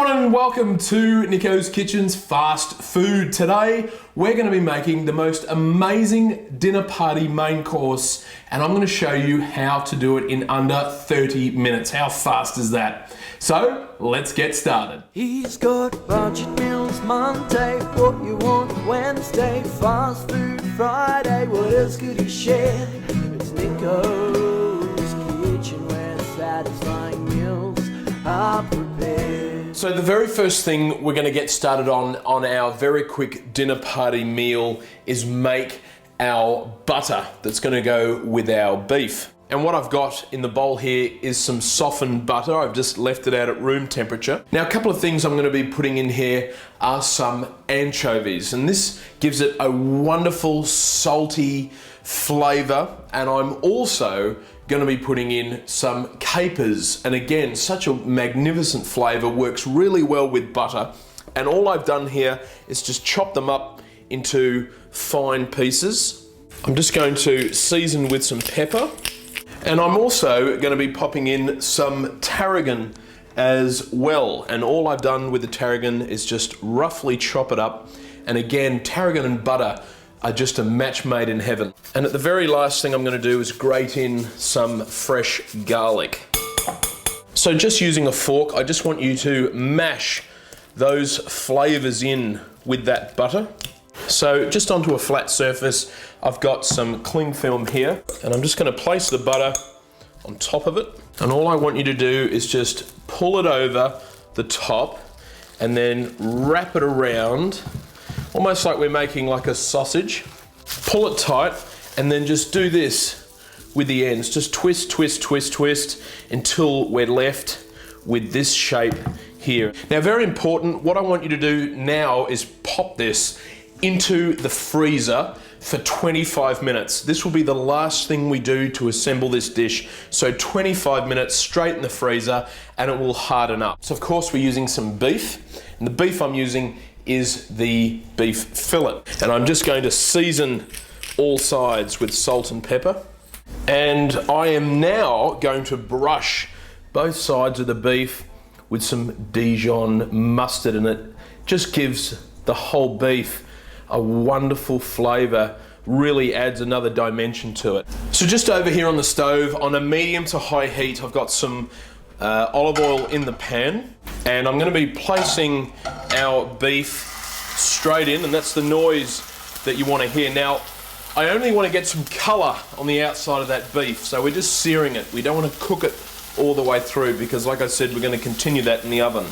everyone and welcome to Nicko's Kitchen's Fast Food. Today we're going to be making the most amazing dinner party main course, and I'm going to show you how to do it in under 30 minutes. How fast is that? So let's get started. He's got budget meals Monday, what you want Wednesday, fast food Friday, what else could he share? It's Nicko's Kitchen where satisfying meals are prepared. So the very first thing we're going to get started on our very quick dinner party meal is make our butter that's going to go with our beef. And what I've got in the bowl here is some softened butter. I've just left it out at room temperature. Now, a couple of things I'm going to be putting in here are some anchovies, and this gives it a wonderful salty flavor. And I'm also going to be putting in some capers, and again, such a magnificent flavor, works really well with butter. And all I've done here is just chop them up into fine pieces. I'm just going to season with some pepper, and I'm also going to be popping in some tarragon as well. And all I've done with the tarragon is just roughly chop it up. And again, tarragon and butter are just a match made in heaven. And at the very last thing I'm going to do is grate in some fresh garlic. So just using a fork, I just want you to mash those flavors in with that butter. So just onto a flat surface, I've got some cling film here, and I'm just going to place the butter on top of it. And all I want you to do is just pull it over the top and then wrap it around, almost like we're making like a sausage. Pull it tight and then just do this with the ends. Just twist, twist, twist, twist until we're left with this shape here. Now, very important, what I want you to do now is pop this into the freezer for 25 minutes. This will be the last thing we do to assemble this dish. So 25 minutes straight in the freezer and it will harden up. So of course we're using some beef, and the beef I'm using is the beef fillet. And I'm just going to season all sides with salt and pepper. And I am now going to brush both sides of the beef with some Dijon mustard, and it just gives the whole beef a wonderful flavor, really adds another dimension to it. So just over here on the stove, on a medium to high heat, I've got some olive oil in the pan, and I'm going to be placing our beef straight in, and that's the noise that you want to hear. Now, I only want to get some color on the outside of that beef, so we're just searing it. We don't want to cook it all the way through because, like I said, we're going to continue that in the oven.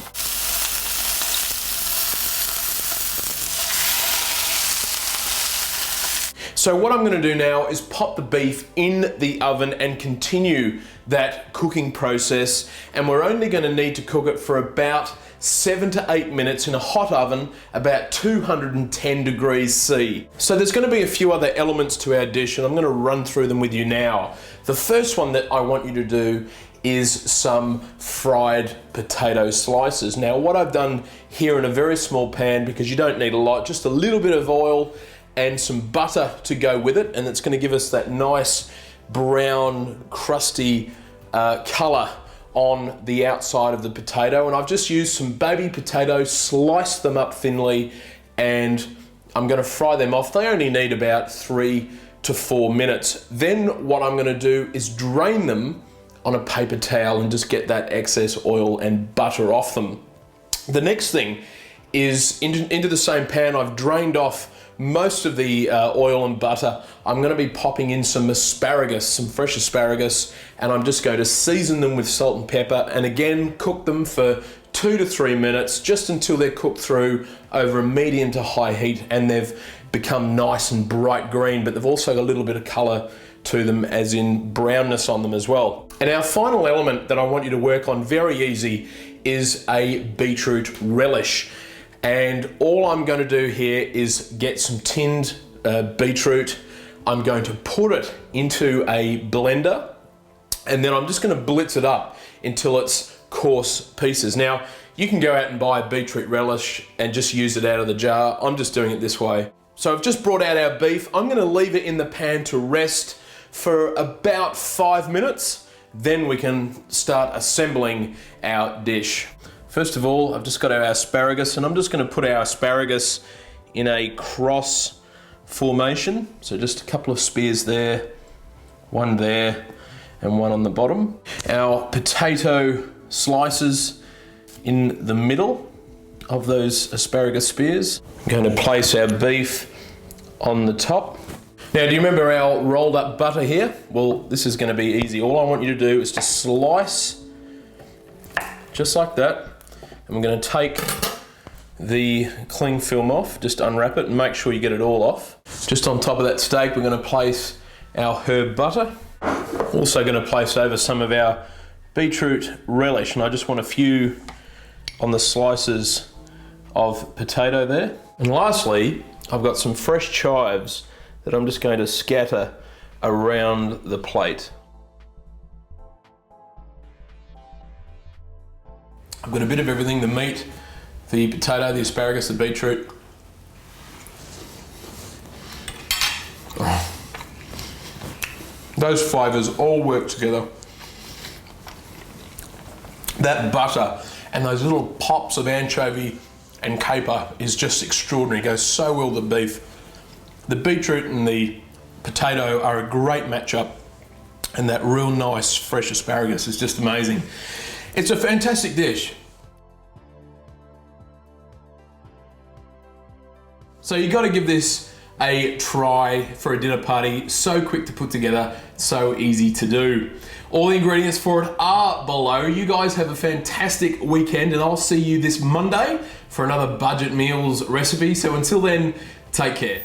So what I'm going to do now is pop the beef in the oven and continue that cooking process, and we're only going to need to cook it for about 7 to 8 minutes in a hot oven, about 210 degrees C. So there's going to be a few other elements to our dish, and I'm going to run through them with you now. The first one that I want you to do is some fried potato slices. Now, what I've done here in a very small pan, because you don't need a lot, just a little bit of oil and some butter to go with it, and it's going to give us that nice brown crusty color on the outside of the potato. And I've just used some baby potatoes, sliced them up thinly, and I'm going to fry them off. They only need about 3 to 4 minutes. Then what I'm going to do is drain them on a paper towel and just get that excess oil and butter off them. The next thing is into the same pan, I've drained off most of the oil and butter. I'm going to be popping in some asparagus, some fresh asparagus, and I'm just going to season them with salt and pepper, and again cook them for 2 to 3 minutes, just until they're cooked through over a medium to high heat and they've become nice and bright green, but they've also got a little bit of color to them, as in brownness on them as well. And our final element that I want you to work on, very easy, is a beetroot relish. And all I'm going to do here is get some tinned beetroot. I'm going to put it into a blender, and then I'm just going to blitz it up until it's coarse pieces. Now, you can go out and buy a beetroot relish and just use it out of the jar. I'm just doing it this way. So I've just brought out our beef. I'm going to leave it in the pan to rest for about 5 minutes. Then we can start assembling our dish. First of all, I've just got our asparagus, and I'm just going to put our asparagus in a cross formation. So just a couple of spears there, one there, and one on the bottom. Our potato slices in the middle of those asparagus spears. I'm going to place our beef on the top. Now, do you remember our rolled up butter here? Well, this is going to be easy. All I want you to do is to slice just like that. And we're going to take the cling film off, just unwrap it and make sure you get it all off. Just on top of that steak, we're going to place our herb butter. Also going to place over some of our beetroot relish, and I just want a few on the slices of potato there. And lastly, I've got some fresh chives that I'm just going to scatter around the plate. I've got a bit of everything: the meat, the potato, the asparagus, the beetroot. Oh. Those flavours all work together. That butter and those little pops of anchovy and caper is just extraordinary. It goes so well with the beef. The beetroot and the potato are a great matchup, and that real nice fresh asparagus is just amazing. It's a fantastic dish. So you got to give this a try for a dinner party. So quick to put together, so easy to do. All the ingredients for it are below. You guys have a fantastic weekend, and I'll see you this Monday for another budget meals recipe. So until then, take care.